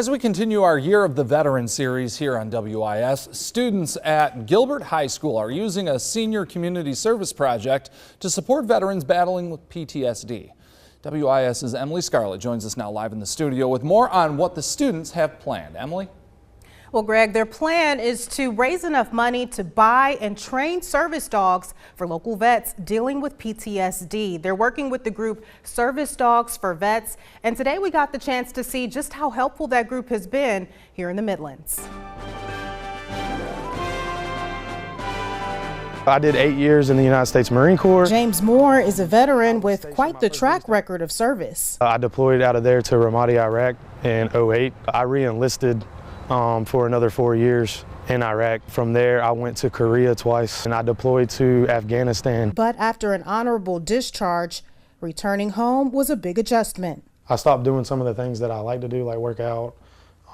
As we continue our Year of the Veteran series here on WIS, students at Gilbert High School are using a senior community service project to support veterans battling with PTSD. WIS's Emily Scarlett joins us now live in the studio with more on what the students have planned. Emily? Well, Greg, their plan is to raise enough money to buy and train service dogs for local vets dealing with PTSD. They're working with the group Service Dogs for Vets, and today we got the chance to see just how helpful that group has been here in the Midlands. I did 8 years in the United States Marine Corps. James Moore is a veteran with quite the track record of service. I deployed out of there to Ramadi, Iraq in '08. I re-enlisted for another 4 years in Iraq. From there, I went to Korea twice, and I deployed to Afghanistan. But after an honorable discharge, returning home was a big adjustment. I stopped doing some of the things that I like to do, like work out.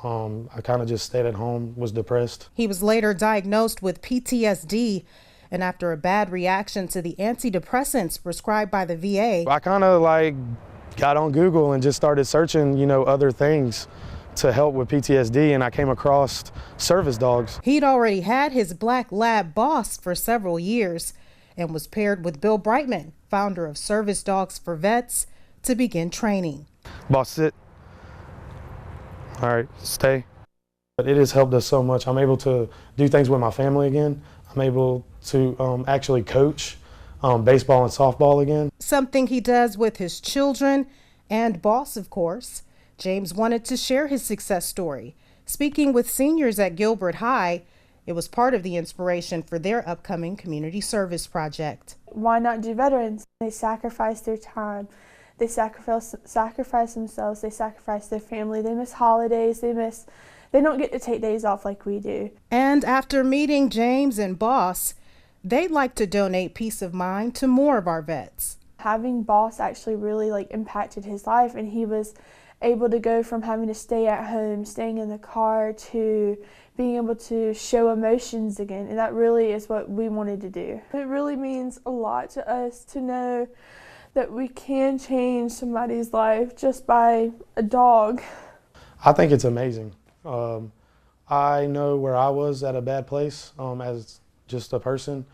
I kind of just stayed at home, was depressed. He was later diagnosed with PTSD, and after a bad reaction to the antidepressants prescribed by the VA, I kind of got on Google and just started searching, other things to help with PTSD, and I came across service dogs. He'd already had his black lab Boss for several years and was paired with Bill Brightman, founder of Service Dogs for Vets, to begin training. Boss, sit. All right, stay. But it has helped us so much. I'm able to do things with my family again. I'm able to actually coach baseball and softball again. Something he does with his children and Boss, of course. James wanted to share his success story. Speaking with seniors at Gilbert High, it was part of the inspiration for their upcoming community service project. Why not do veterans? They sacrifice their time. They sacrifice themselves. They sacrifice their family. They miss holidays. They don't get to take days off like we do. And after meeting James and Boss, they'd like to donate peace of mind to more of our vets. Having Boss actually really impacted his life, and he was able to go from having to stay at home, staying in the car, to being able to show emotions again, and that really is what we wanted to do. It really means a lot to us to know that we can change somebody's life just by a dog. I think it's amazing. I know where I was at a bad place as just a person,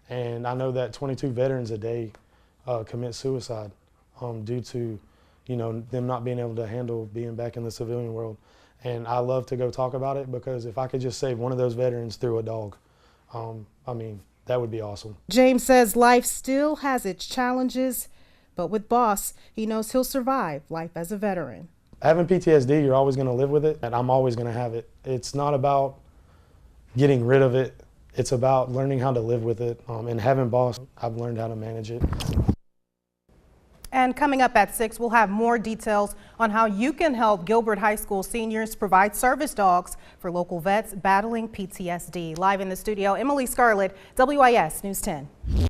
and I know that 22 veterans a day commit suicide due to them not being able to handle being back in the civilian world. And I love to go talk about it, because if I could just save one of those veterans through a dog, that would be awesome. James says life still has its challenges, but with Boss, he knows he'll survive life as a veteran. Having PTSD, you're always going to live with it, and I'm always going to have it. It's not about getting rid of it. It's about learning how to live with it. And having Boss, I've learned how to manage it. And coming up at 6, we'll have more details on how you can help Gilbert High School seniors provide service dogs for local vets battling PTSD. Live in the studio, Emily Scarlett, WIS News 10.